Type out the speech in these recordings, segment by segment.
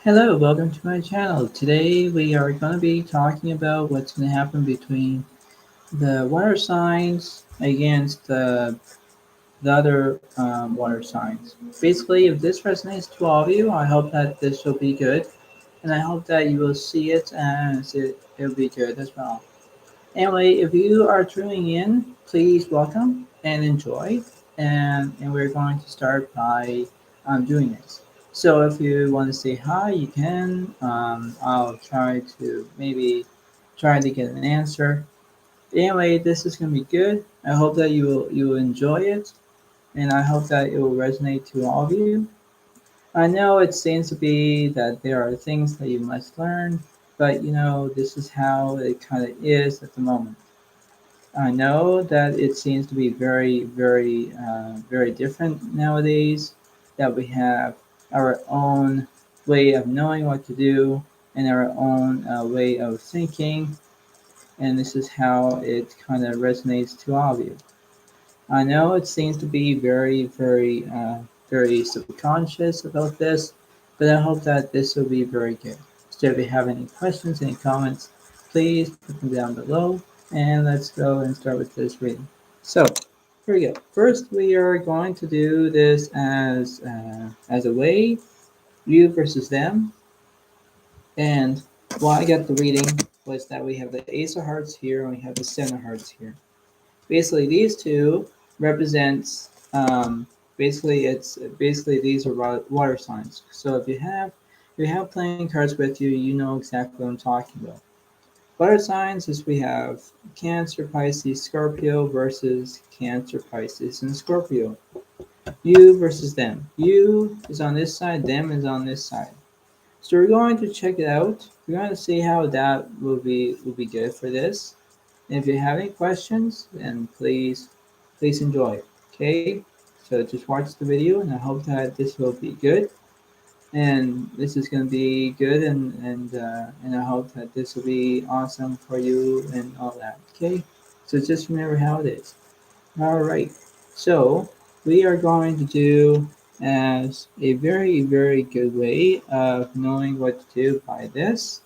Hello, welcome to my channel. Today we are going to be talking about what's going to happen between the water signs against the other water signs. Basically, if this resonates to all of you, I hope that this will be good, and I hope that you will see it and it will be good as well. Anyway, if you are tuning in, please welcome and enjoy. And we're going to start by doing this. So if you want to say hi, you can. I'll try to maybe try to get an answer. Anyway, this is going to be good. I hope that you will enjoy it, and I hope that it will resonate to all of you. I know it seems to be that there are things that you must learn, but this is how it kind of is at the moment. I know that it seems to be very different nowadays, that we have our own way of knowing what to do and our own way of thinking, and this is how it kind of resonates to all of you. I know it seems to be very subconscious about this, but I hope that this will be very good. So if you have any questions, any comments, please put them down below, and let's go and start with this reading. So here we go. First, we are going to do this as a way, you versus them, and why I got the reading was that we have the Ace of Hearts here and we have the Seven of Hearts here. Basically, these two represents basically these are water signs. So if you have playing cards with you, you know exactly what I'm talking about. Water signs is we have Cancer, Pisces, Scorpio versus Cancer, Pisces, and Scorpio. You versus them. You is on this side, them is on this side. So we're going to check it out. We're going to see how that will be good for this. And if you have any questions, then please enjoy. Okay, so just watch the video, and I hope that this will be good. And this is going to be good, and I hope that this will be awesome for you and all that. Okay, so just remember how it is. All right, so we are going to do as a very good way of knowing what to do by this.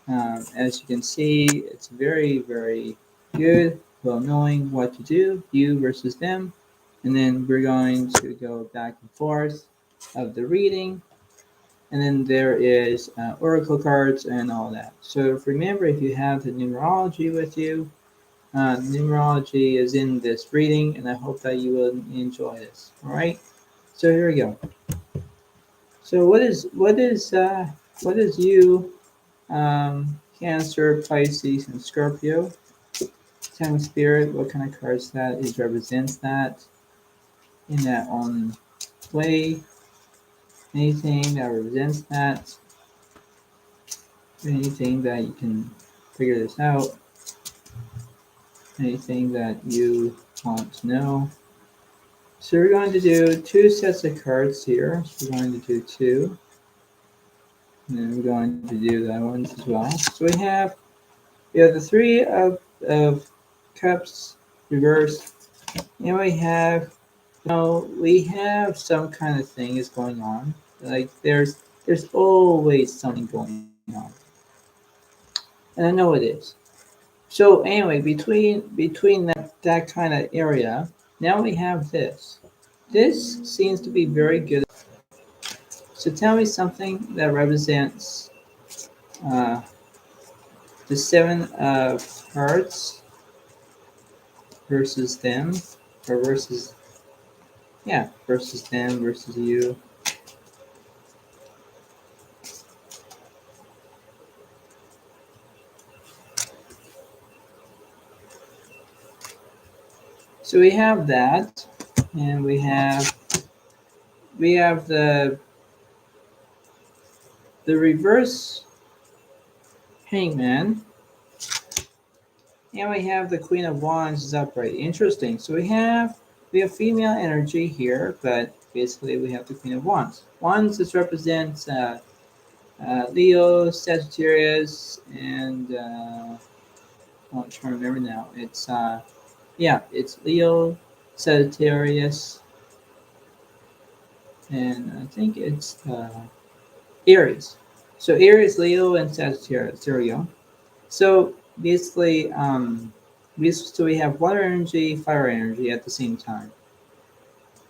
As you can see, it's very good. Well, knowing what to do, you versus them, and then we're going to go back and forth of the reading, and then there is oracle cards and all that. So remember, if you have the numerology with you, numerology is in this reading, and I hope that you will enjoy this. All right. So here we go. So what is you, Cancer, Pisces, and Scorpio? Time Spirit, what kind of cards that is represents that in that own way? Anything that represents that? Anything that you can figure this out? Anything that you want to know? So we're going to do two sets of cards here. So we're going to do two, and then we're going to do that ones as well. So we have the Three of Cups reversed, and we have some kind of thing is going on. Like there's always something going on, and I know it is. So anyway, between that kind of area, now we have this. This seems to be very good. So tell me something that represents uh, the Seven of Hearts versus them, or versus them versus you. So we have that, and we have the reverse hangman, and we have the Queen of Wands is upright. Interesting. So we have female energy here, but basically we have the Queen of Wands. Wands this represents Leo, Sagittarius, and I'm trying to remember now. It's Leo, Sagittarius, and I think it's Aries. So Aries, Leo, and Sagittarius. There we go. So basically, so we have water energy, fire energy at the same time.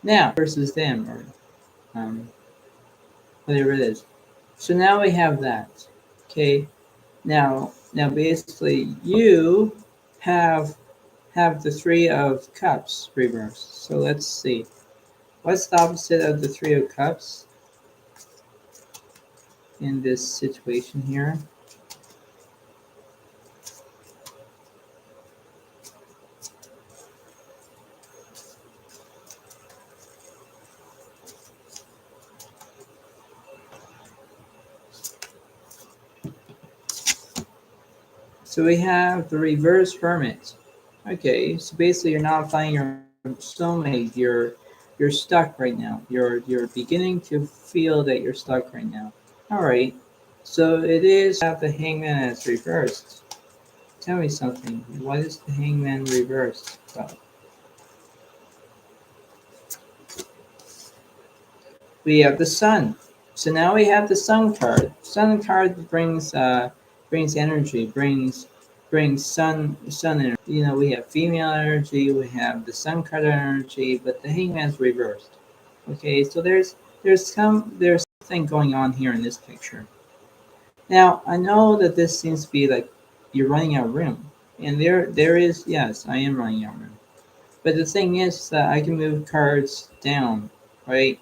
Now versus them, or um, whatever it is. So now we have that. Okay. Now basically you have the Three of Cups reversed. So let's see. What's the opposite of the Three of Cups in this situation here? So we have the reverse hermit. Okay, so basically you're not finding your soulmate. You're stuck right now. You're beginning to feel that you're stuck right now. All right. So it is have the hangman as reversed. Tell me something. What is the hangman reversed? So we have the sun. So now we have the sun card. Sun card brings energy, brings sun energy. You know, we have female energy, we have the sun card energy, but the hangman's reversed. Okay, so there's something going on here in this picture. Now I know that this seems to be like you're running out of room, and there is, yes, I am running out of room. But the thing is that I can move cards down, right?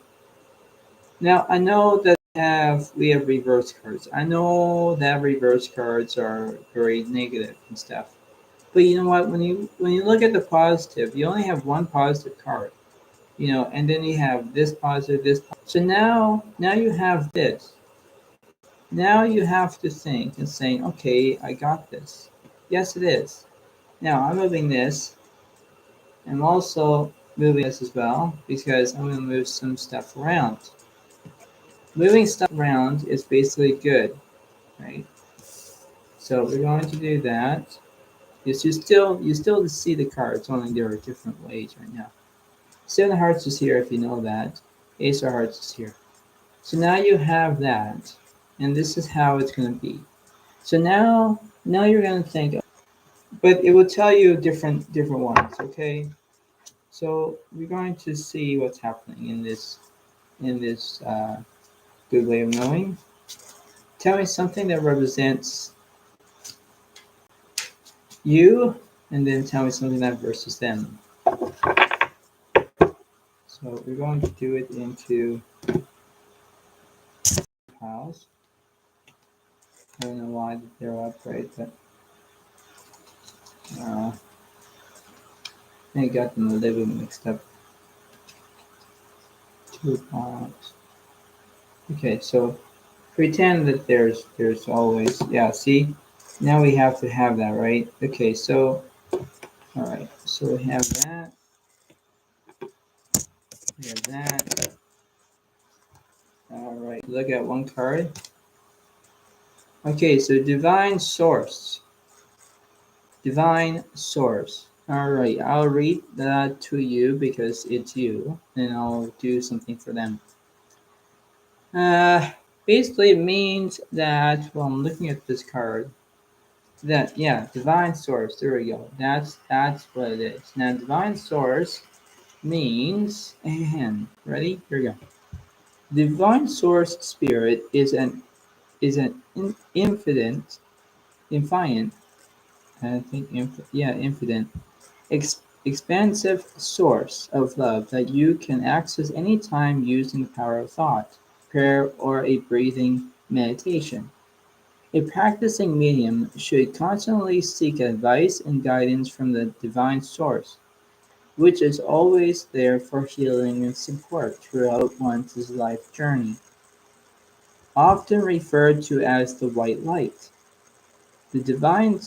Now I know that we have reverse cards. I know that reverse cards are very negative and stuff. But you know what? When you look at the positive, you only have one positive card. You know, and then you have this positive, this. So now you have this. Now you have to think and saying, okay, I got this. Yes, it is. Now I'm moving this. I'm also moving this as well because I'm going to move some stuff around. Moving stuff around is basically good, right? So we're going to do that. Yes, you still see the cards, only there are different ways right now. Seven of Hearts is here if you know that. Ace of Hearts is here. So now you have that, and this is how it's going to be. So now you're going to think, but it will tell you different ones. Okay, so we're going to see what's happening in this good way of knowing. Tell me something that represents you, and then tell me something that versus them. So we're going to do it into piles. I don't know why they're up, right? But uh, I got them a little bit mixed up. Two piles. Okay, so pretend that there's always, yeah. See, now we have to have that, right? Okay, so all right, so we have that. We have that. All right, look at one card. Okay, so divine source. Divine source. All right, I'll read that to you because it's you, and I'll do something for them. Uh, Basically, it means that, well, I'm looking at this card. That, yeah, divine source. There we go. That's what it is. Now, divine source means, and ready? Here we go. Divine source spirit is an infinite, infinite. I think infinite expansive source of love that you can access anytime using the power of thought, prayer, or a breathing meditation. A practicing medium should constantly seek advice and guidance from the divine source, which is always there for healing and support throughout one's life journey. Often referred to as the white light, the divine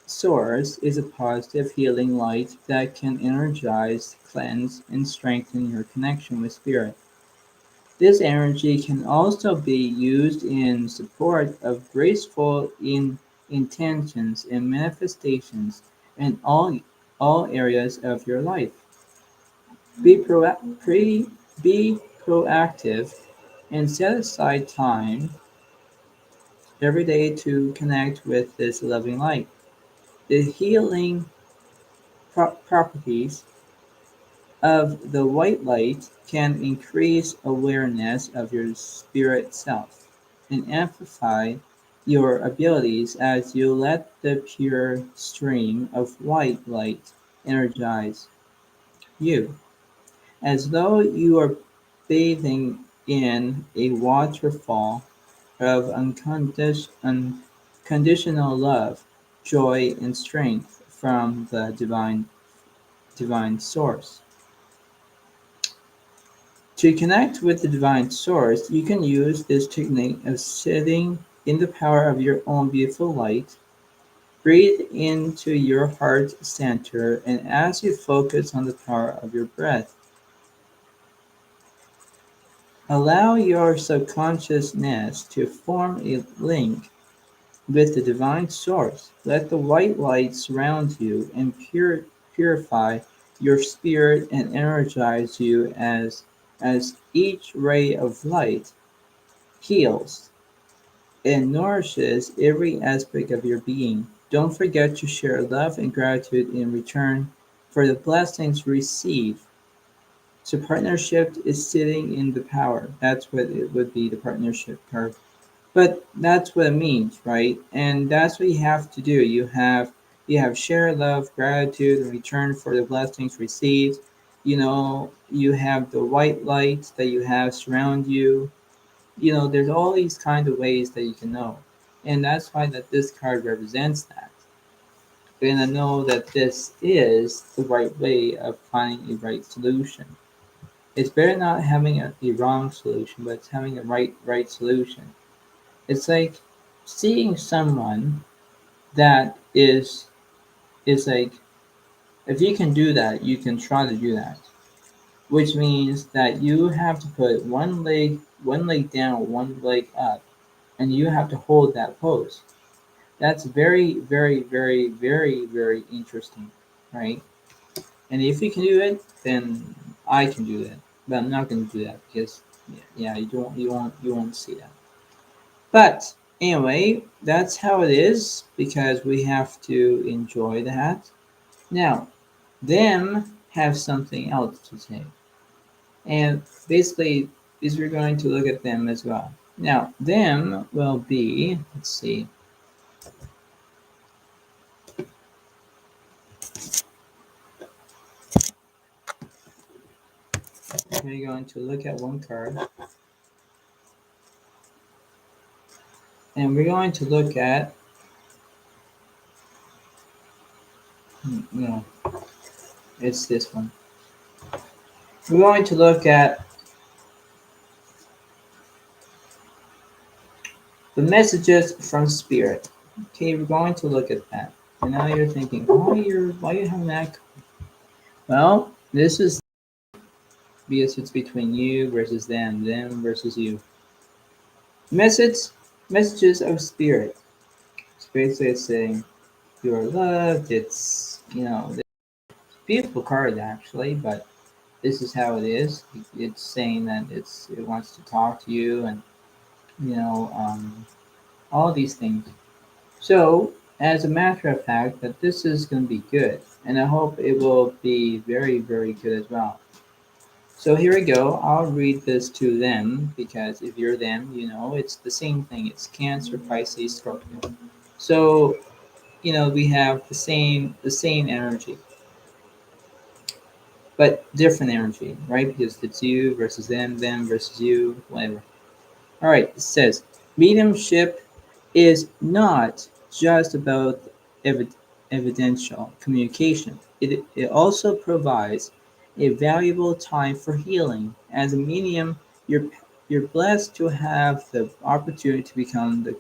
source is a positive, healing light that can energize, cleanse, and strengthen your connection with spirit. This energy can also be used in support of graceful intentions and manifestations in all areas of your life. Be, be proactive and set aside time every day to connect with this loving light. The healing properties of the white light can increase awareness of your spirit self and amplify your abilities as you let the pure stream of white light energize you, as though you are bathing in a waterfall of unconditional love, joy, and strength from the divine source. To connect with the divine source, you can use this technique of sitting in the power of your own beautiful light. Breathe into your heart center, and as you focus on the power of your breath, allow your subconsciousness to form a link with the divine source. Let the white light surround you and purify your spirit and energize you as each ray of light heals and nourishes every aspect of your being. Don't forget to share love and gratitude in return for the blessings received. So partnership is sitting in the power. That's what it would be, the partnership card. But that's what it means, right? And that's what you have to do. You have share love, gratitude in return for the blessings received. You have the white light that you have surround you. There's all these kind of ways that you can know. And that's why that this card represents that. And I know that this is the right way of finding a right solution. It's better not having a wrong solution, but it's having a right solution. It's like seeing someone that is like, if you can do that, you can try to do that. Which means that you have to put one leg down, one leg up, and you have to hold that pose. That's very, very, very, very, very interesting, right? And if you can do it, then I can do that. But I'm not going to do that because, yeah, you won't see that. But anyway, that's how it is because we have to enjoy that. Now, them have something else to say, and basically, is we're going to look at them as well. Now, them will be. Let's see. We're going to look at one card, and we're going to look at. No, it's this one. We're going to look at the messages from spirit. Okay, we're going to look at that. And now you're thinking, why you having that? Well, this is because it's between you versus them versus you. Message messages of spirit. Spirit is saying you are loved. It's beautiful card actually, but this is how it is. It's saying that it wants to talk to you and you know um, all these things. So, as a matter of fact, that this is going to be good, and I hope it will be very, very good as well. So here we go. I'll read this to them because if you're them, it's the same thing. It's Cancer, Pisces, Scorpio. So we have the same energy, but different energy, right? Because it's you versus them versus you, whatever. All right, it says mediumship is not just about evidential communication. It also provides a valuable time for healing. As a medium, you're blessed to have the opportunity to become the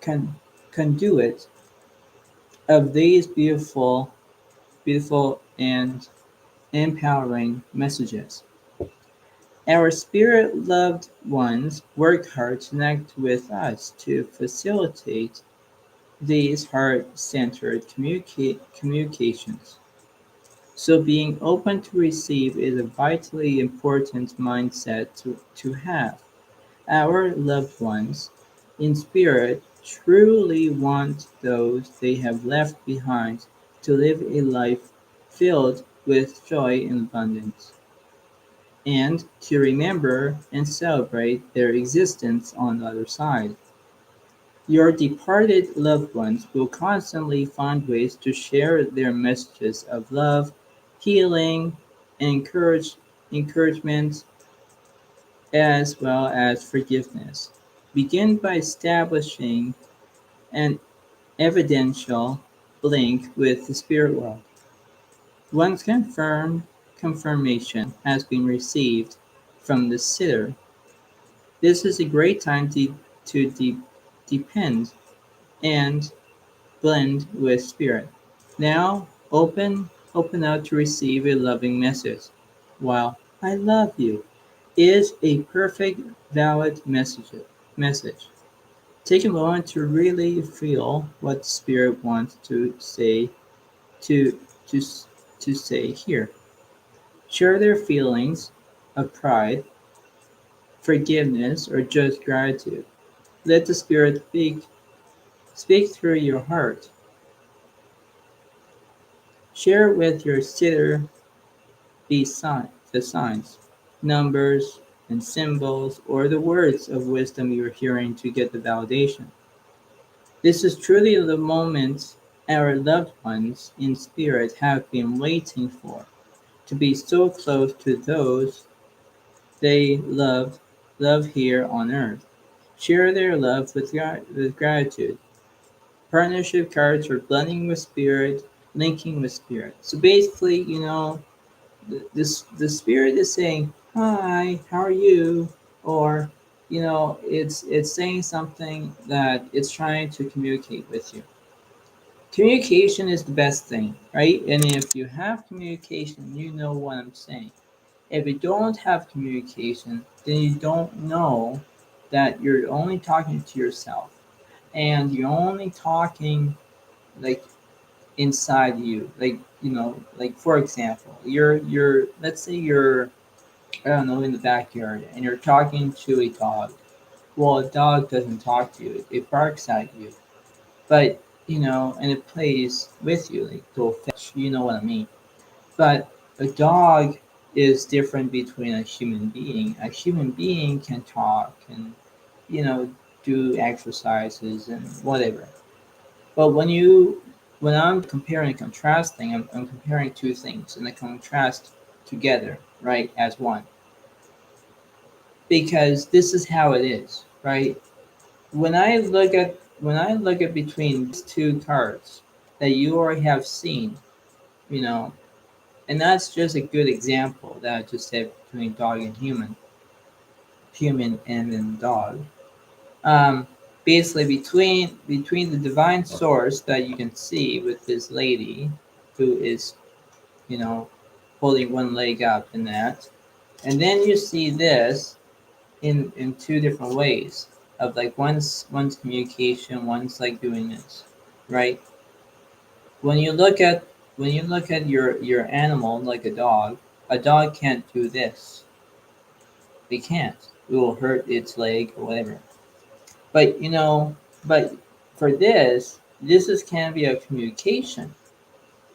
con, conduit of these beautiful and empowering messages. Our spirit loved ones work hard to connect with us to facilitate these heart centered communications. So, being open to receive is a vitally important mindset to have. Our loved ones in spirit truly want those they have left behind to live a life filled with joy and abundance, and to remember and celebrate their existence on the other side. Your departed loved ones will constantly find ways to share their messages of love, healing, encouragement, as well as forgiveness. Begin by establishing an evidential link with the spirit world. Once confirmation has been received from the sitter, this is a great time to depend and blend with spirit. Now open out to receive a loving message. While I love you is a perfect valid message. Take a moment to really feel what spirit wants to to to say here. Share their feelings of pride, forgiveness, or just gratitude. Let the spirit speak through your heart. Share with your sitter the signs, numbers, and symbols, or the words of wisdom you're hearing to get the validation. This is truly the moment our loved ones in spirit have been waiting for, to be so close to those they love here on earth. Share their love with gratitude. Partnership cards are blending with spirit, linking with spirit. So basically, the spirit is saying, "Hi, how are you?" Or, it's saying something that it's trying to communicate with you. Communication is the best thing, right? And if you have communication, you know what I'm saying. If you don't have communication, then you don't know that you're only talking to yourself, and you're only talking like inside you. Like for example, you're let's say you're, I don't know, in the backyard and you're talking to a dog. Well, a dog doesn't talk to you; it barks at you, but and it plays with you, like go fetch. You know what I mean? But a dog is different between a human being. A human being can talk and, you know, do exercises and whatever. But when I'm comparing and contrasting, I'm comparing two things and I contrast together, right, as one. Because this is how it is, right? When I look at between these two cards that you already have seen, you know, and that's just a good example that I just said between dog and human and then dog. Um, Basically, between the divine source that you can see with this lady, who is you know holding one leg up in that, and then you see this in two different ways of like one's communication, one's like doing this, right? When you look at your animal like a dog can't do this. They can't. It will hurt its leg or whatever. But but for this is can be a communication.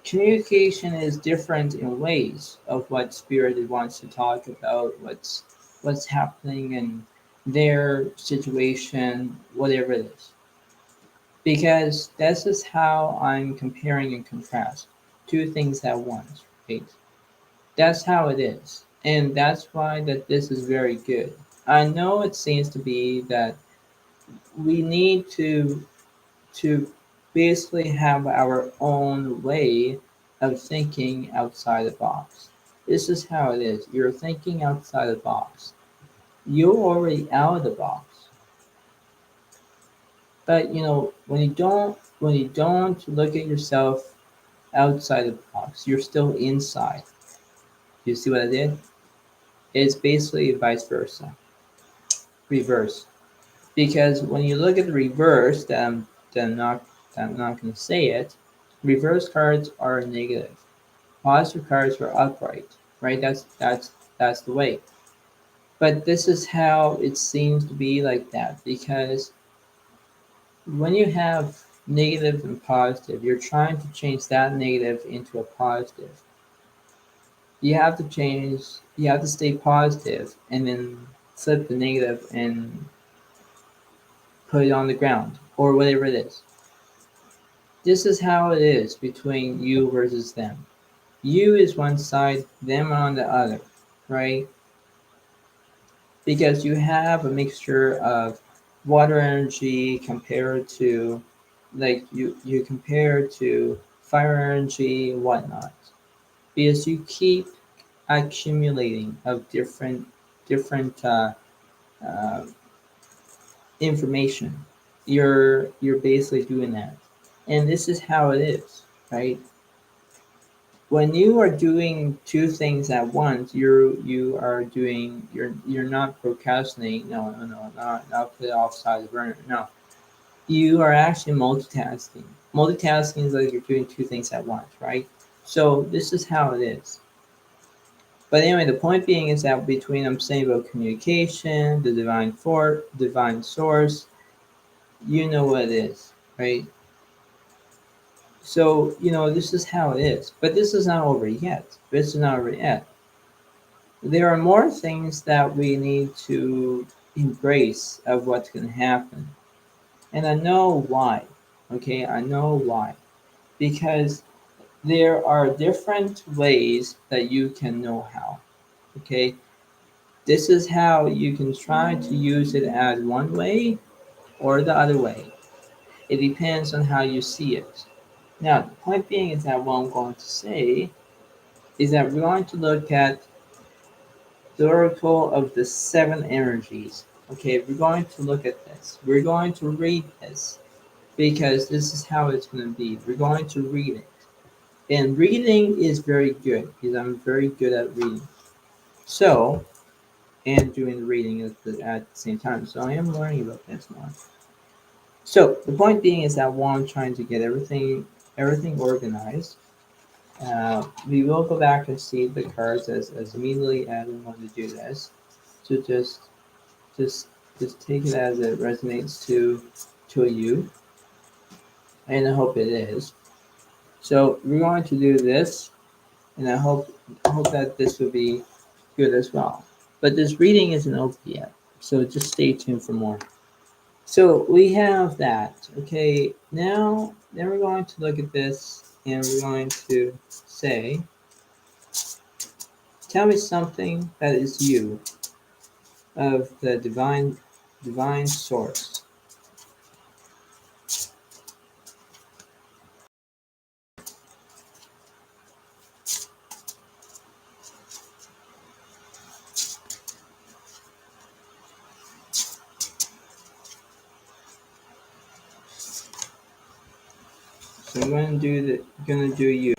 Communication is different in ways of what spirit wants to talk about, what's happening in their situation, whatever it is. Because this is how I'm comparing and contrast two things at once, right? That's how it is. And that's why that this is very good. I know it seems to be that we need to basically have our own way of thinking outside the box. This is how it is. You're thinking outside the box. You're already out of the box. But when you don't look at yourself outside the box, you're still inside. You see what I did? It's basically vice versa. Reverse. Because when you look at the reverse, that I'm not going to say it. Reverse cards are negative. Positive cards are upright, right? That's the way. But this is how it seems to be like that because when you have negative and positive, you're trying to change that negative into a positive. You have to change, you have to stay positive and then flip the negative and put it on the ground or whatever it is. This is how it is between you versus them. You is one side, them on the other, right? Because you have a mixture of water energy compared to, like you compare to fire energy and whatnot. Because you keep accumulating of different uh, information. You're basically doing that, and this is how it is, right? When you are doing two things at once, you are doing you're not procrastinating. No, not put it offside the burner. No, you are actually multitasking. Multitasking is like you're doing two things at once, right? So this is how it is. But anyway, the point being is that between I'm saying about communication, the divine source, you know what it is, right? So this is how it is. But this is not over yet. This is not over yet. There are more things that we need to embrace of what's going to happen. And I know why. Okay, I know why. Because there are different ways that you can know how. Okay, this is how you can try to use it as one way or the other way. It depends on how you see it. Now, the point being is that what I'm going to say is that we're going to look at the oracle of the seven energies. Okay, we're going to look at this. We're going to read this because this is how it's going to be. We're going to read it. And reading is very good because I'm very good at reading. So, and doing the reading at the same time. So I am learning about this more. So the point being is that while I'm trying to get everything organized, we will go back and see the cards as immediately as we want to do this. So just just take it as it resonates to you, and I hope it is. So we're going to do this, and I hope that this will be good as well. But this reading isn't over yet, so just stay tuned for more. So we have that. Okay, now then we're going to look at this, and we're going to say, tell me something that is you of the divine source. So I'm gonna do you.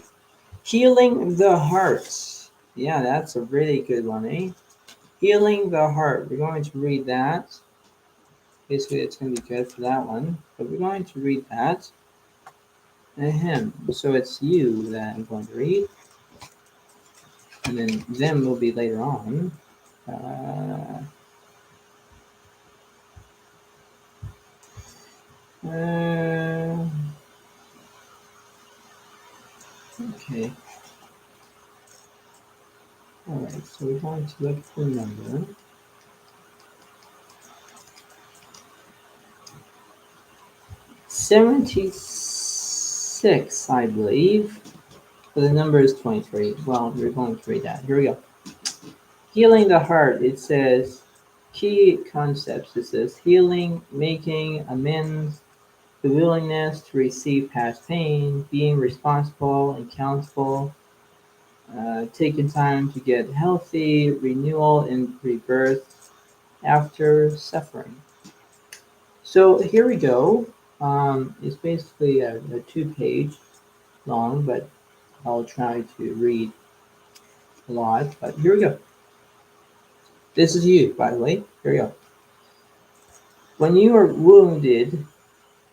Healing the heart. Yeah, that's a really good one, eh? Healing the heart. We're going to read that. Basically, it's going to be good for that one. But we're going to read that. Ahem. So it's you that I'm going to read. And then them will be later on. Uh, uh, okay. Alright, so we're going to look for the number. 76, I believe. But the number is 23. Well, we're going to read that. Here we go. Healing the heart. It says key concepts. It says healing, making amends, the willingness to receive past pain, being responsible and accountable, taking time to get healthy, renewal and rebirth after suffering. So here we go. It's basically a two-page long, but I'll try to read a lot. But here we go. This is you, by the way. Here we go. When you are wounded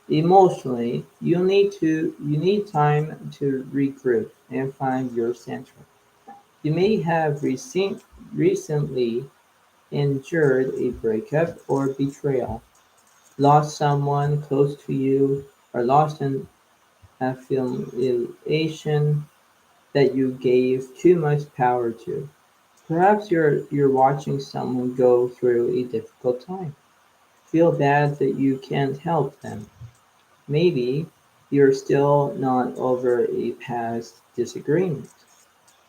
emotionally, you need time to regroup and find your center. You may have recently endured a breakup or betrayal. lost someone close to you, or lost an affiliation that you gave too much power to. Perhaps you're watching someone go through a difficult time. Feel bad that you can't help them. Maybe you're still not over a past disagreement.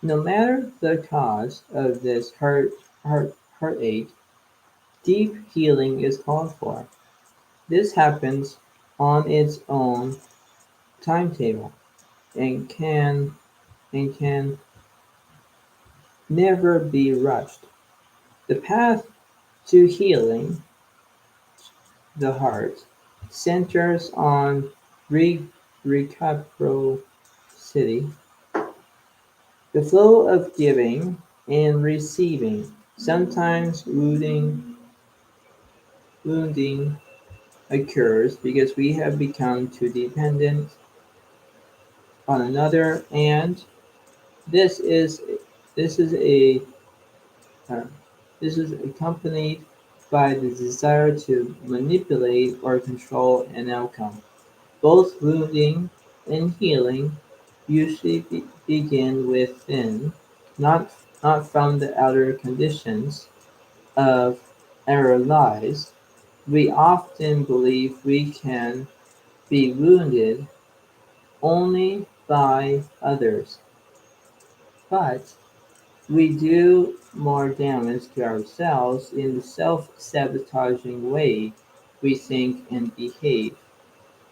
No matter the cause of this heartache, deep healing is called for. This happens on its own timetable and can never be rushed. The path to healing the heart centers on reciprocity, the flow of giving and receiving. Sometimes wounding occurs because we have become too dependent on another, and this is this is a uh, this is accompanied by the desire to manipulate or control an outcome. Both wounding and healing usually begin within, not not from the outer conditions of our lives. We often believe we can be wounded only by others, but we do more damage to ourselves in the self-sabotaging way we think and behave.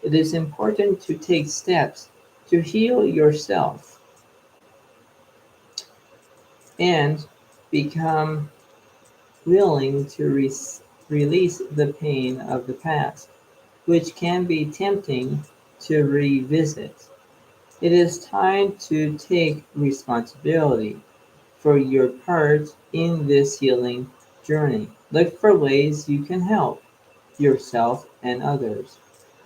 It is important to take steps to heal yourself and become willing to release the pain of the past, which can be tempting to revisit. It is time to take responsibility for your part in this healing journey. Look for ways you can help yourself and others.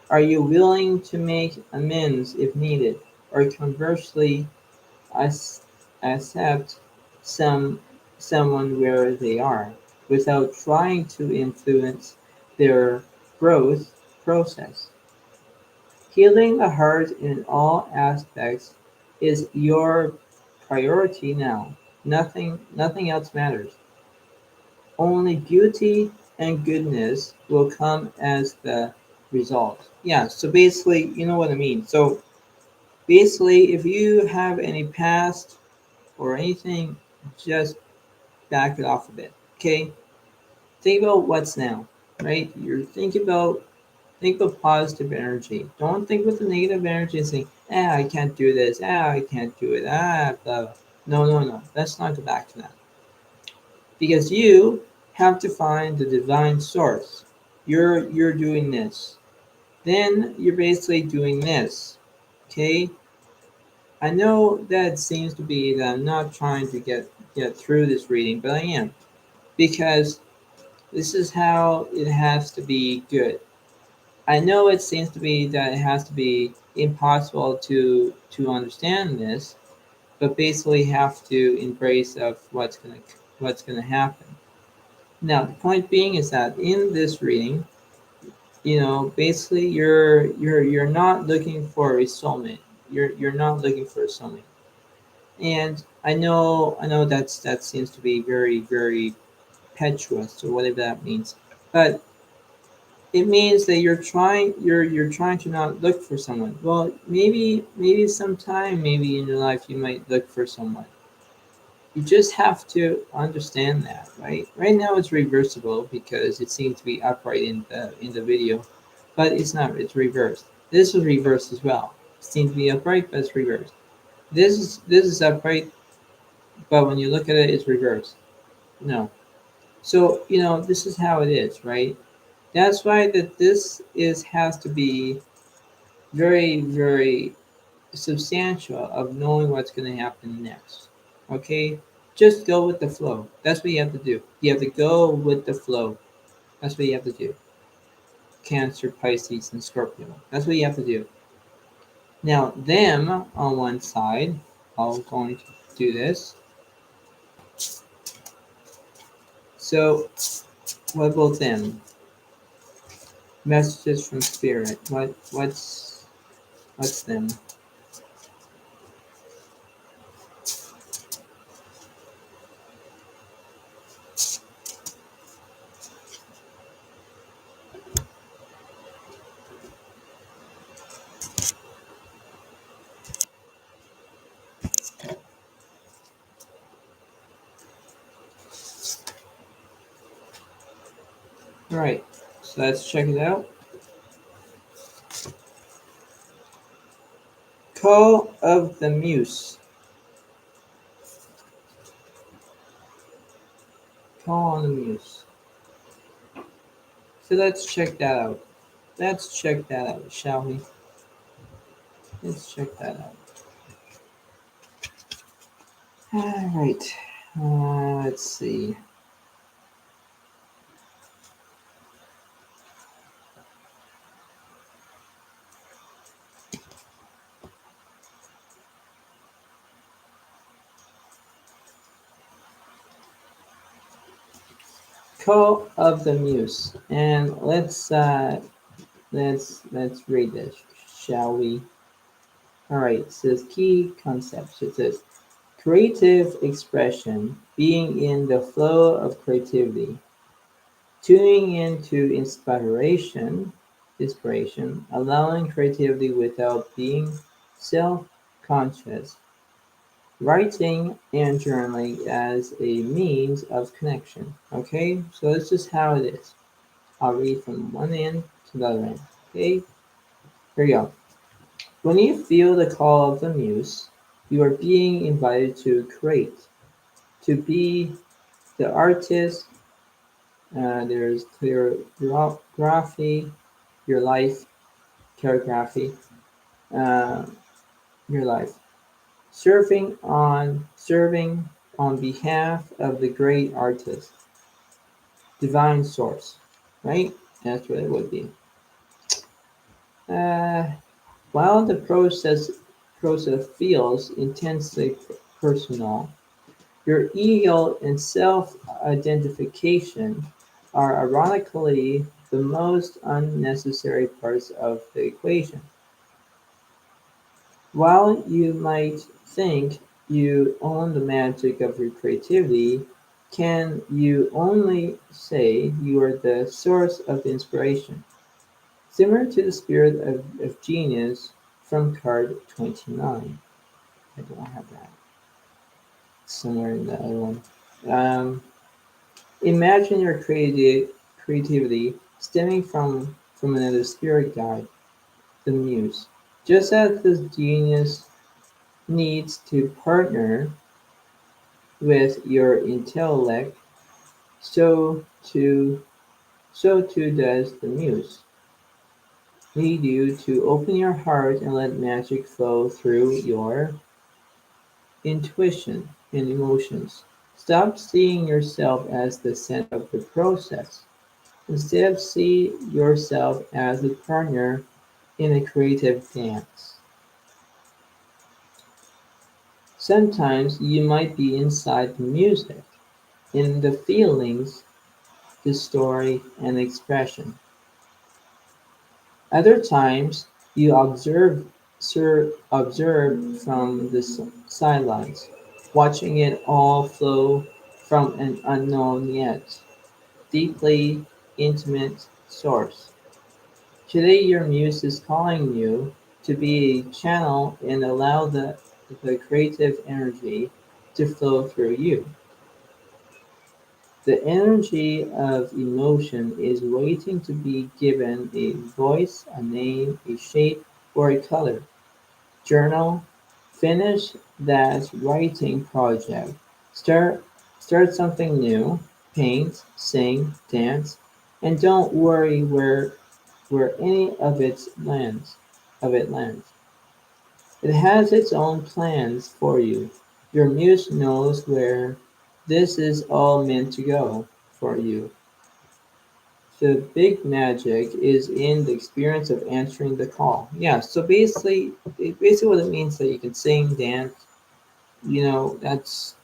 Are you willing to make amends if needed, or conversely, ac- accept some someone where they are without trying to influence their growth process? Healing the heart in all aspects is your priority now. Nothing else matters. Only beauty and goodness will come as the result. Yeah, so basically, you know what I mean. So basically, if you have any past or anything, just back it off a bit. Okay? Think about what's now, right? You're thinking about think with positive energy. Don't think with the negative energy and saying, I can't do this, I can't do it, blah, blah. No, no, no. Let's not go back to that. Because you have to find the divine source. You're doing this. Then you're basically doing this. Okay? I know that seems to be that I'm not trying to get through this reading, but I am. Because this is how it has to be good. I know it seems to be that it has to be impossible to understand this, but basically have to embrace of what's gonna happen. Now the point being is that in this reading, basically you're not looking for a soulmate. You're not looking for a soulmate. And I know that seems to be very, very petuous or whatever that means. But it means that you're trying to not look for someone. Well, maybe sometime maybe in your life you might look for someone. You just have to understand that, right? Right now it's reversible because it seems to be upright in the video, but it's not. It's reversed. This is reversed as well. It seems to be upright, but it's reversed. This is upright, but when you look at it, it's reversed. No. So this is how it is, right? That's why that this is has to be very, very substantial of knowing what's going to happen next. Okay? Just go with the flow. That's what you have to do. You have to go with the flow. That's what you have to do. Cancer, Pisces, and Scorpio. That's what you have to do. Now, them on one side, I'm going to do this. So, what about them? Messages from spirit. What's them? All right. So let's check it out. Call of the Muse. Call on the Muse. So let's check that out. Let's check that out, shall we? Let's check that out. All right. Let's see. Call of the Muse, and let's read this, shall we? All right. It says key concepts. It says creative expression, being in the flow of creativity, tuning into inspiration, allowing creativity without being self-conscious, writing and journaling as a means of connection. Okay, so this is how it is. I'll read from one end to the other end. Okay, here we go. When you feel the call of the muse, you are being invited to create, to be the artist. There's choreography, your life, choreography, uh, your life. Serving on behalf of the great artist, divine source, right? That's what it would be. Uh, while the process feels intensely personal, your ego and self-identification are ironically the most unnecessary parts of the equation. While you might think you own the magic of your creativity, can you only say you are the source of the inspiration? Similar to the spirit of genius from card 29. I don't have that. Somewhere in the other one. Um, Imagine your creativity stemming from another spirit guide, the muse. Just as the genius needs to partner with your intellect, so too so too does the muse need you to open your heart and let magic flow through your intuition and emotions. Stop seeing yourself as the center of the process. Instead, see yourself as a partner in a creative dance. Sometimes you might be inside the music, in the feelings, the story, and expression. Other times you observe from the sidelines, watching it all flow from an unknown yet deeply intimate source. Today your muse is calling you to be a channel and allow the creative energy to flow through you. The energy of emotion is waiting to be given a voice, a name, a shape, or a color. Journal, finish that writing project. Start start something new, paint, sing, dance, and don't worry where any of it lands. It has its own plans for you. Your muse knows where this is all meant to go for you. The big magic is in the experience of answering the call. Yeah, so basically what it means that you can sing, dance, that's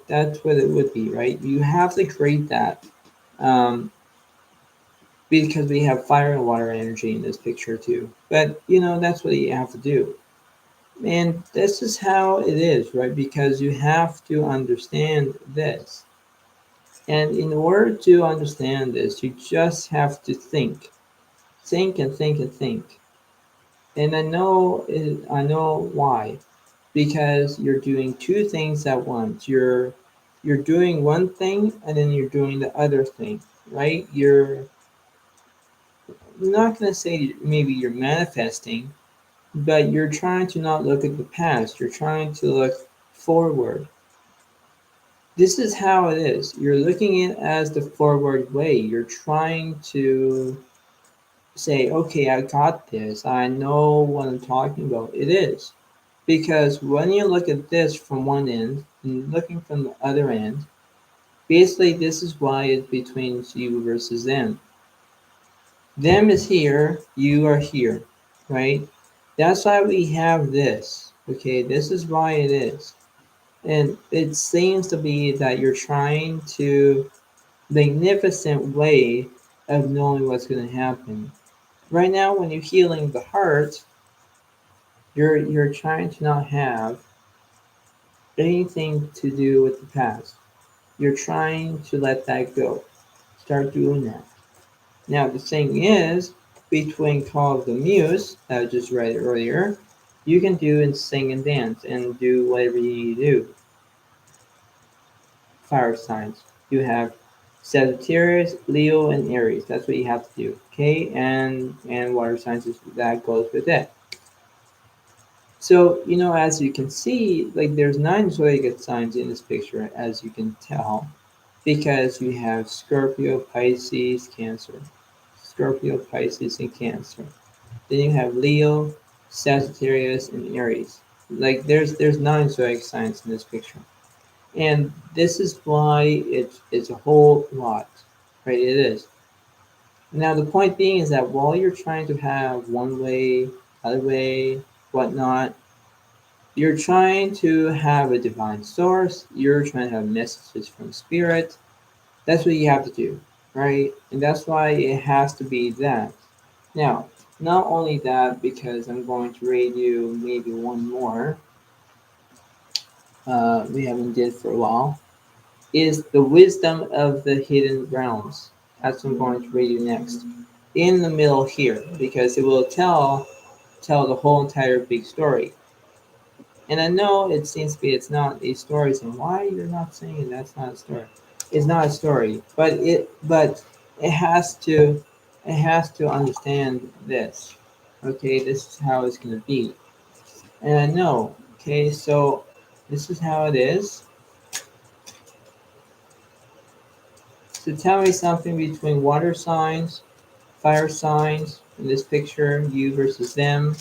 that's what it would be, right? You have to create that. Um, because we have fire and water energy in this picture too. But that's what you have to do. And this is how it is, right? Because you have to understand this. And in order to understand this, you just have to think and think and think. And I know why. Because you're doing two things at once. You're doing one thing and then you're doing the other thing, right? You're not going to say maybe you're manifesting, but you're trying to not look at the past. You're trying to look forward. This is how it is. You're looking at it as the forward way. You're trying to say, okay, I got this. I know what I'm talking about. It is. Because when you look at this from one end and looking from the other end, basically this is why it's between you versus them. Them is here, you are here, right? That's why we have this. Okay, this is why it is. And it seems to be that you're trying to magnificent way of knowing what's going to happen. Right now, when you're healing the heart, you're trying to not have anything to do with the past. You're trying to let that go. Start doing that. Now the thing is, between Call of the Muse that I just read earlier, you can do and sing and dance and do whatever you need to do. Fire signs. You have Sagittarius, Leo, and Aries. That's what you have to do. Okay, and water signs that goes with it. So as you can see, like there's 9 zodiac signs in this picture, as you can tell, because you have Scorpio, Pisces, Cancer. Scorpio, Pisces, and Cancer. Then you have Leo, Sagittarius, and Aries. Like there's 9 zodiac signs in this picture. And this is why it's a whole lot, right? It is. Now the point being is that while you're trying to have one way, other way, whatnot, you're trying to have a divine source. You're trying to have messages from spirit. That's what you have to do, right? And that's why it has to be that. Now, not only that, because I'm going to read you maybe one more we haven't did for a while, is the wisdom of the hidden realms. That's what I'm going to read you next. In the middle here, because it will tell the whole entire big story. And I know it seems to be it's not a story, saying why you're not saying that's not a story. It's not a story, but it has to understand this. Okay, this is how it's gonna be. And I know, okay, so this is how it is. So tell me something between water signs, fire signs, in this picture, you versus them,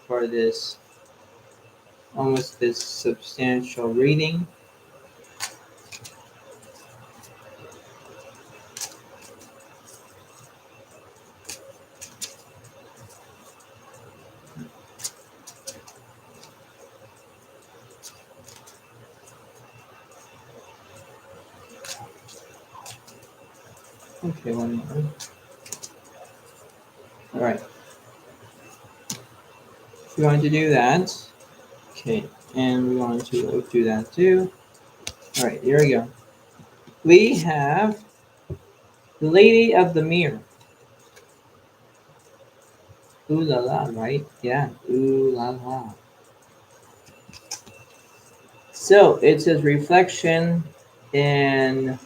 for this almost this substantial reading. Okay, one more. All right, we're going to do that. Okay, and we're going to do that too. All right, here we go. We have the Lady of the Mirror. Ooh la la, right? Yeah, ooh la la. So it says reflection and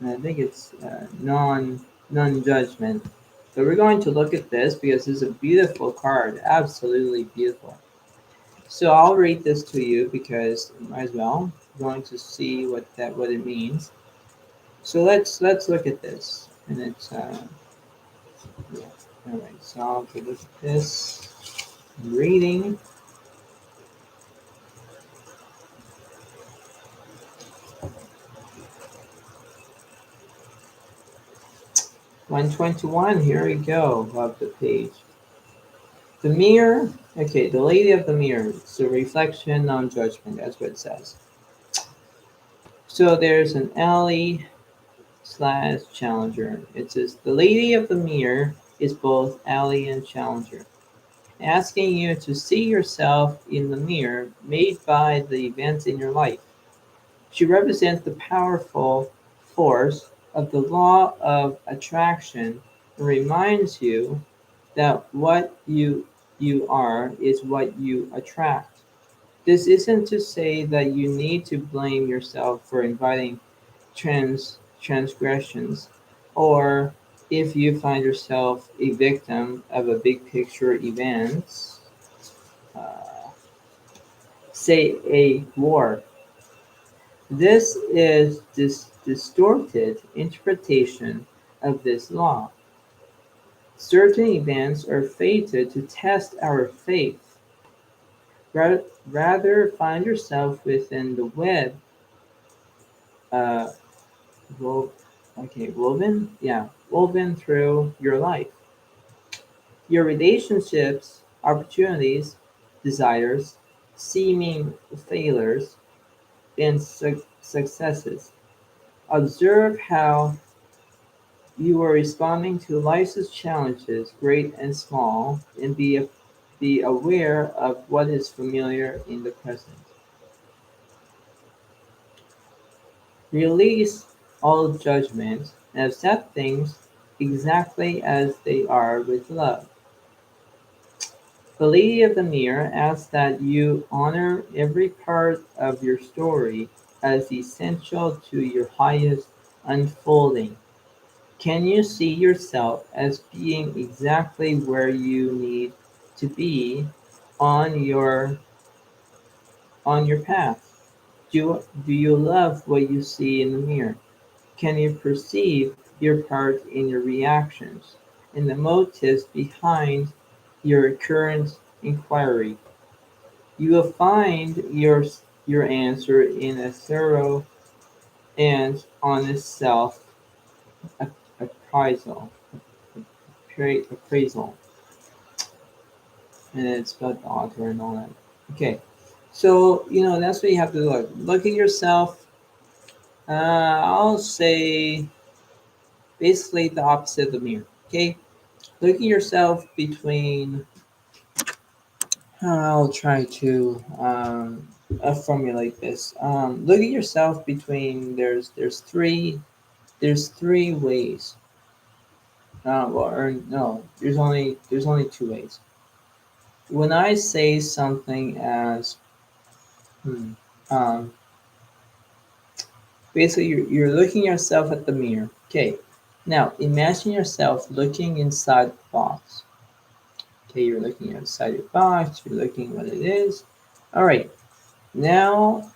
I think it's non-judgment. So we're going to look at this because it's a beautiful card, absolutely beautiful. So I'll read this to you because might as well. I'm going to see what it means. So let's look at this, and it's yeah. All right. So I'll take a look at this. I'm reading. 121. Here we go. Above the page. The mirror. Okay, the Lady of the Mirror. So reflection, non-judgment. That's what it says. So there's an alley. slash challenger. It says the lady of the mirror is both ally and challenger, asking you to see yourself in the mirror made by the events in your life. She represents the powerful force of the law of attraction and reminds you that what you are is what you attract. This isn't to say that you need to blame yourself for inviting transgressions, or if you find yourself a victim of a big picture event, uh, say a war. This is this distorted interpretation of this law. Certain events are fated to test our faith. Rather find yourself within the web, uh, wo- woven through your life. Your relationships, opportunities, desires, seeming failures, and successes. Observe how you are responding to life's challenges, great and small, and be aware of what is familiar in the present. Release all judgment and accept things exactly as they are with love. The Lady of the Mirror asks that you honor every part of your story as essential to your highest unfolding. Can you see yourself as being exactly where you need to be on your path? Do you love what you see in the mirror? Can you perceive your part in your reactions and the motives behind your current inquiry? You will find your answer in a thorough and honest self appraisal. Appraisal, and it's about the author and all that. Okay, so that's what you have to look. Look at yourself. I'll say basically the opposite of the mirror. Okay, look at yourself between. I'll try to formulate this. Look at yourself between. There's three ways. Well, or no, there's only two ways. When I say something as hmm, um, basically you're looking yourself at the mirror. Okay, now imagine yourself looking inside the box. Okay, you're looking inside your box. You're looking what it is. All right, now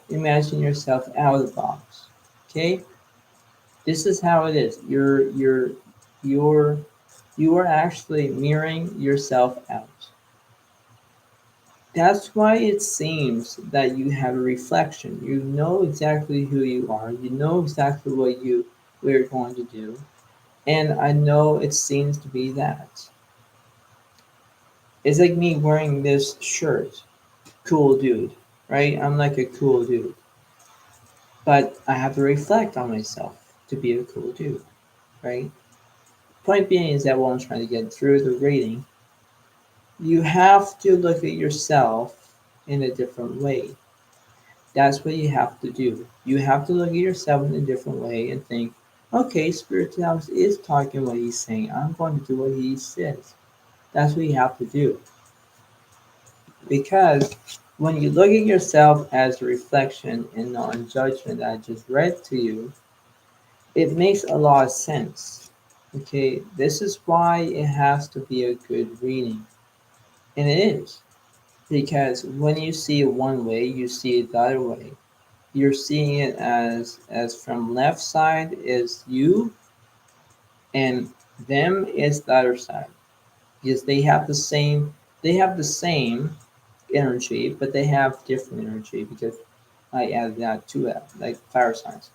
imagine yourself out of the box. Okay, this is how it is. You're you are actually mirroring yourself out. That's why it seems that you have a reflection. You know exactly who you are. You know exactly what you're going to do. And I know it seems to be that. It's like me wearing this shirt. Cool dude, right? I'm like a cool dude. But I have to reflect on myself to be a cool dude, right? Point being is that what I'm trying to get through the reading, you have to look at yourself in a different way. That's what you have to do. You have to look at yourself in a different way and think, okay, spirituality is talking what he's saying. I'm going to do what he says. That's what you have to do. Because when you look at yourself as a reflection and non judgment that I just read to you, it makes a lot of sense. Okay, this is why it has to be a good reading. And it is. Because when you see it one way, you see it the other way. You're seeing it as from left side is you and them is the other side, because they have the same energy, but they have different energy because I added that to it, like fire signs.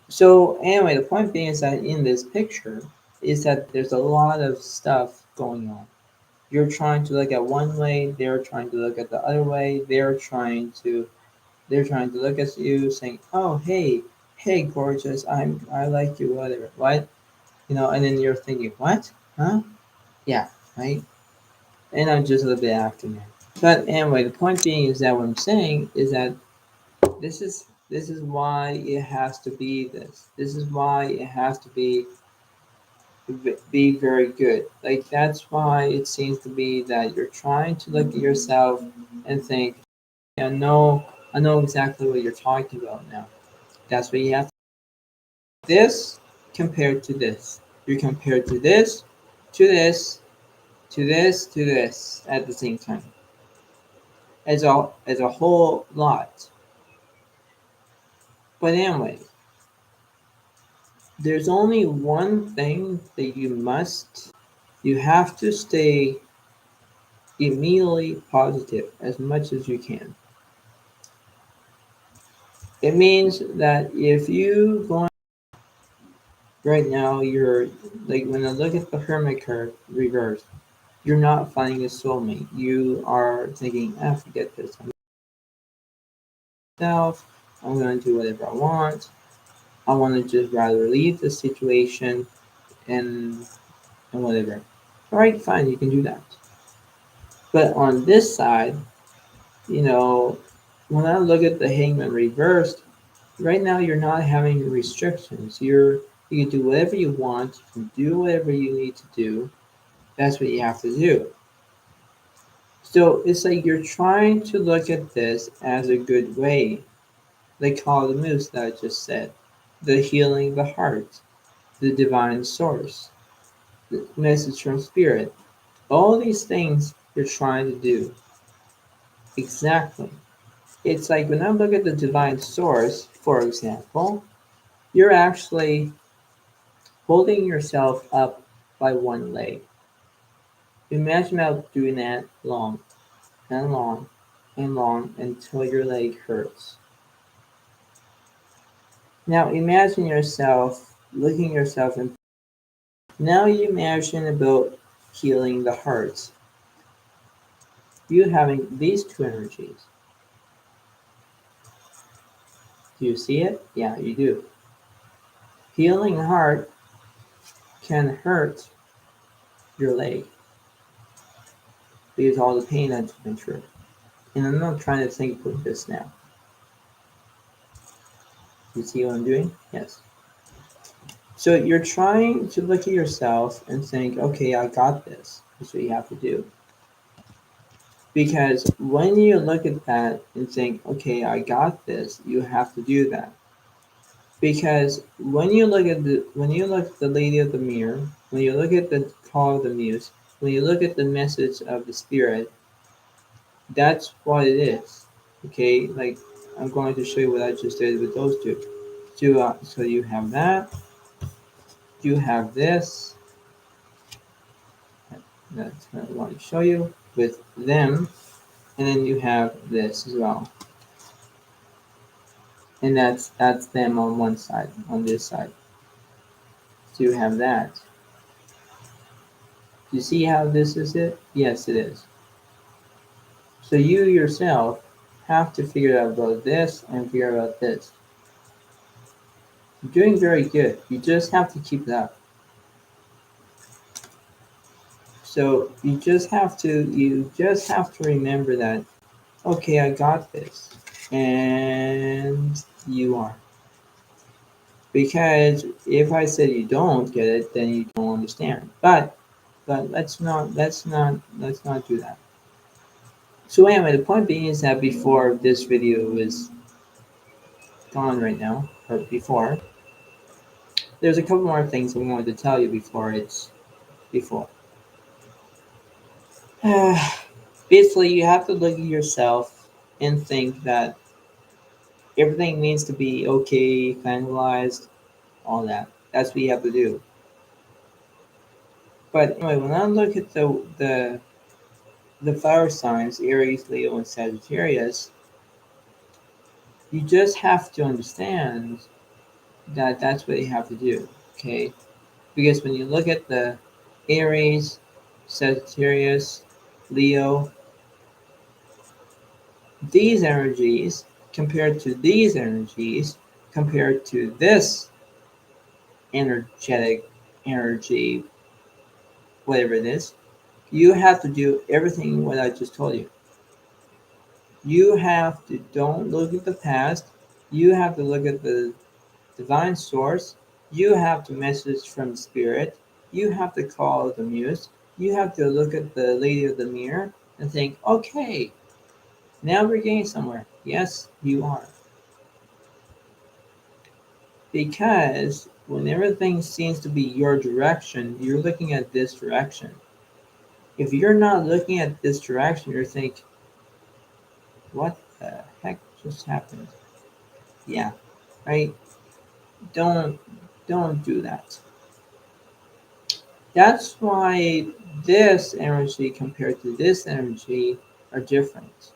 So anyway, the point being is that in this picture is that there's a lot of stuff going on. You're trying to look at one way, they're trying to look at the other way, they're trying to look at you saying, "Oh, hey gorgeous, I like you, whatever, what? And then you're thinking, what? Huh? Yeah, right? And I'm just a little bit acting there. But anyway, the point being is that what I'm saying is that this is why it has to be this. This is why it has to be very good. Like that's why it seems to be that you're trying to look at yourself and think, I know exactly what you're talking about now. That's what you have this compared to this. You compare to this, to this, to this, to this at the same time. As a whole lot. But anyway, there's only one thing that you have to stay immediately positive as much as you can. It means that if you go right now, you're like when I look at the hermit card reverse, you're not finding a soulmate. You are thinking, ah, forget this. I'm gonna do whatever I want. I want to just rather leave the situation and whatever. All right, fine, you can do that. But on this side, you know, when I look at the hangman reversed, right now you're not having restrictions. You can do whatever you want, you can do whatever you need to do. That's what you have to do. So it's like you're trying to look at this as a good way. Like call the moose that I just said. The healing the heart, the divine source, the message from spirit. All these things you're trying to do. Exactly. It's like when I look at the divine source, for example, you're actually holding yourself up by one leg. Imagine about doing that long and long and long until your leg hurts. Now imagine yourself looking yourself in. Now you imagine about healing the heart. You having these two energies. Do you see it? Yeah, you do. Healing heart can hurt your leg because all the pain that's been through. And I'm not trying to think with this now. You see what I'm doing? Yes. So you're trying to look at yourself and think, okay, I got this. That's what you have to do. Because when you look at that and think, okay, I got this, you have to do that. Because when you look at the lady of the mirror, when you look at the call of the muse, when you look at the message of the spirit, that's what it is. Okay, like I'm going to show you what I just did with those two. So you have that, you have this. That's what I want to show you with them, and then you have this as well, and that's them on one side, on this side. So you have that. You see how this is it? Yes, it is. So you yourself have to figure out about this and figure out this. You're doing very good. You just have to keep it up. So you just have to remember that, okay, I got this. And you are. Because if I said you don't get it, then you don't understand. But let's not do that. So anyway, the point being is that before this video is gone right now, or before, there's a couple more things I wanted to tell you before it's before. Basically, you have to look at yourself and think that everything needs to be okay, finalized, all that. That's what you have to do. But anyway, when I look at the fire signs, Aries, Leo, and Sagittarius, you just have to understand that that's what you have to do. Okay, because when you look at the Aries, Sagittarius, Leo, these energies compared to these energies, compared to this energetic energy, whatever it is, you have to do everything what I just told you. You have to don't look at the past. You have to look at the divine source. You have to message from spirit. You have to call the muse. You have to look at the lady of the mirror and think, okay, now we're getting somewhere. Yes, you are. Because when everything seems to be your direction, you're looking at this direction. If you're not looking at this direction, you're thinking, what the heck just happened? Yeah, right? Don't don't do that. That's why this energy compared to this energy are different.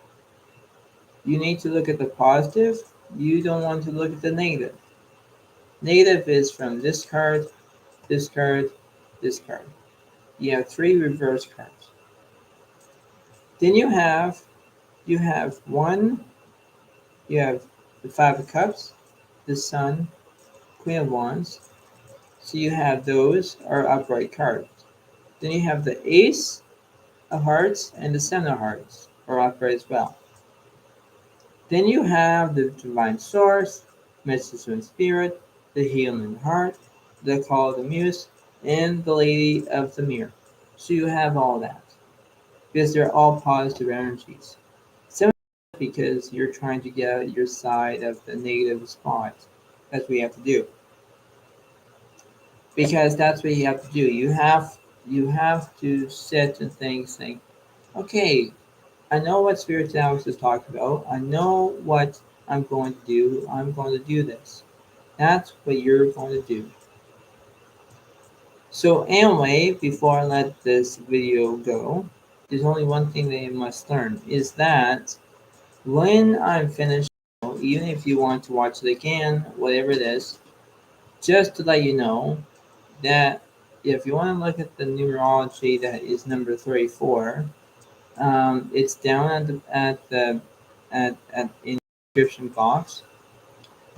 You need to look at the positive. You don't want to look at the negative. Negative is from this card, this card, this card. You have three reverse cards. Then you have one, you have the Five of Cups, the Sun, Queen of Wands. So you have those are upright cards. Then you have the Ace of Hearts and the Seven of Hearts are upright as well. Then you have the Divine Source, Message from Spirit, the Healing Heart, the Call of the Muse, and the Lady of the Mirror. So you have all that because they're all positive energies. Seven because you're trying to get out your side of the negative spot. That's what you have to do. Because that's what you have to do. You have to sit and think, okay, I know what spirituality is talking about. I know what I'm going to do. I'm going to do this. That's what you're going to do. So anyway, before I let this video go, there's only one thing that you must learn is that when I'm finished, even if you want to watch it again, whatever it is, just to let you know that if you want to look at the numerology that is number 34, it's down at in the description box.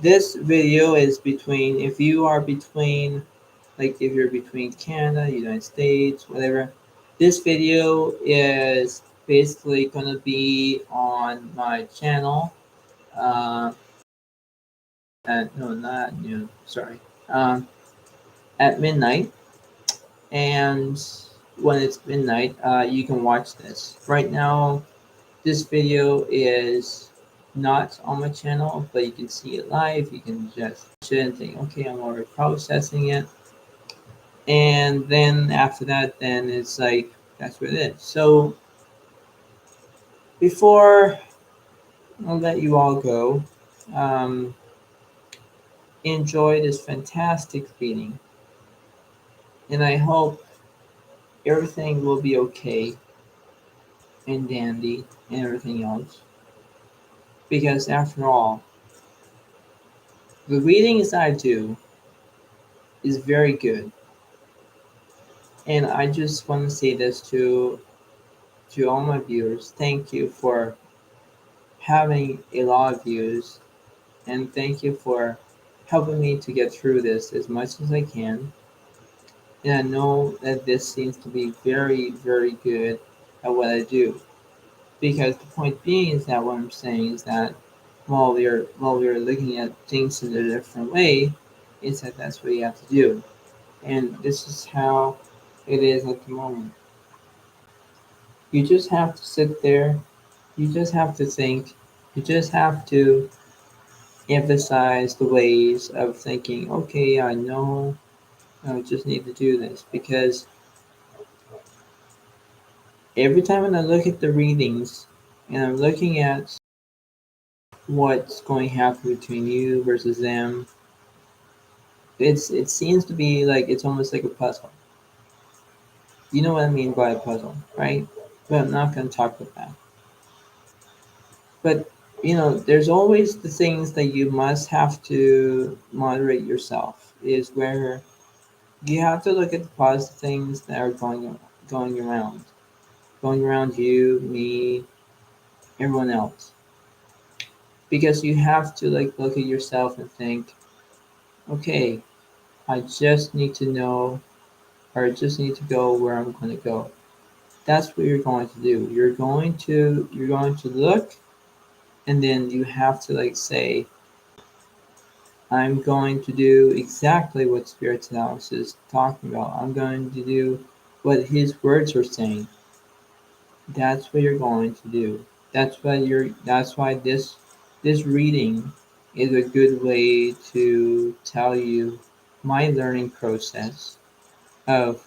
This video is between if you are between like if you're between Canada, United States, whatever. This video is basically gonna be on my channel. Uh, no, not noon. Sorry. At midnight, and when it's midnight, you can watch this. Right now, this video is not on my channel, but you can see it live. You can just watch it and think, okay, I'm already processing it. And then after that, then it's like, that's what it is. So before I'll let you all go, um, enjoy this fantastic reading. And I hope everything will be okay and dandy and everything else. Because after all, the readings I do is very good. And I just want to say this to all my viewers. Thank you for having a lot of views, and thank you for helping me to get through this as much as I can. And I know that this seems to be very, very good at what I do. Because the point being is that what I'm saying is that while we're looking at things in a different way, is that that's what you have to do. And this is how it is at the moment. You just have to sit there. You just have to think. You just have to emphasize the ways of thinking, okay, I know I just need to do this. Because every time when I look at the readings and I'm looking at what's going to happen between you versus them, it seems to be like it's almost like a puzzle. You know what I mean by a puzzle, right? But I'm not going to talk about that. But there's always the things that you must have to moderate yourself. Is where you have to look at the positive things that are going around, going around you, me, everyone else. because you have to like look at yourself and think, okay, I just need to know, or I just need to go where I'm going to go. That's what you're going to do. You're going to look, and then you have to like say, I'm going to do exactly what Spirit's analysis is talking about. I'm going to do what his words are saying. That's what you're going to do. That's why this reading is a good way to tell you my learning process of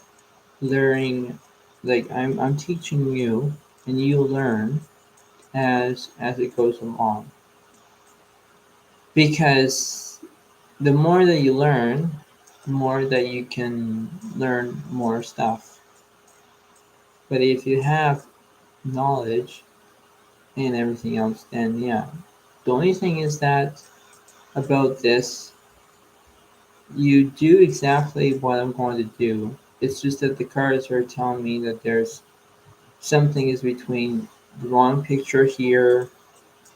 learning. Like I'm teaching you, and you learn as it goes along. Because the more that you learn, the more that you can learn more stuff. But if you have knowledge and everything else, then yeah. The only thing is that about this, you do exactly what I'm going to do. It's just that the cards are telling me that there's something is between the wrong picture here,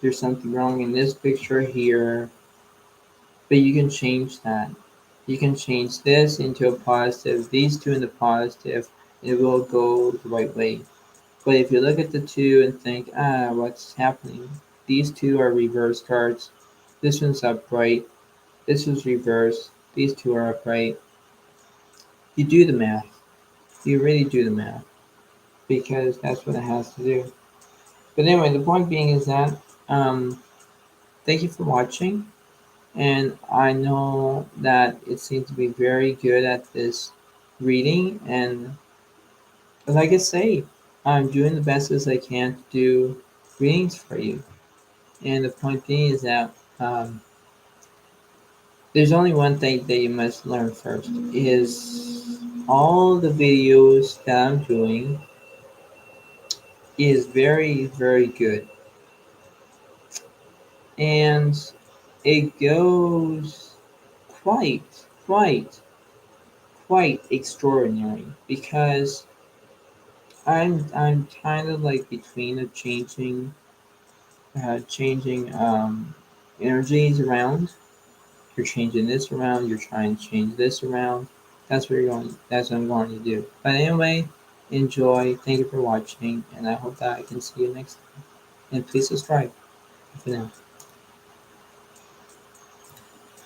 there's something wrong in this picture here, but you can change that. You can change this into a positive, these two into positive, and it will go the right way. But if you look at the two and think, what's happening? These two are reverse cards. This one's upright. This is reverse. These two are upright. You do the math. You really do the math because that's what it has to do. But anyway, the point being is that thank you for watching. And I know that it seems to be very good at this reading. And like I say, I'm doing the best as I can to do readings for you. And the point being is that there's only one thing that you must learn first is all the videos that I'm doing is very, very good. And it goes quite, quite, quite extraordinary because I'm kind of like between the changing energies around. You're changing this around. You're trying to change this around. That's what you're going. That's what I'm going to do. But anyway, enjoy. Thank you for watching, and I hope that I can see you next time. And please subscribe for now.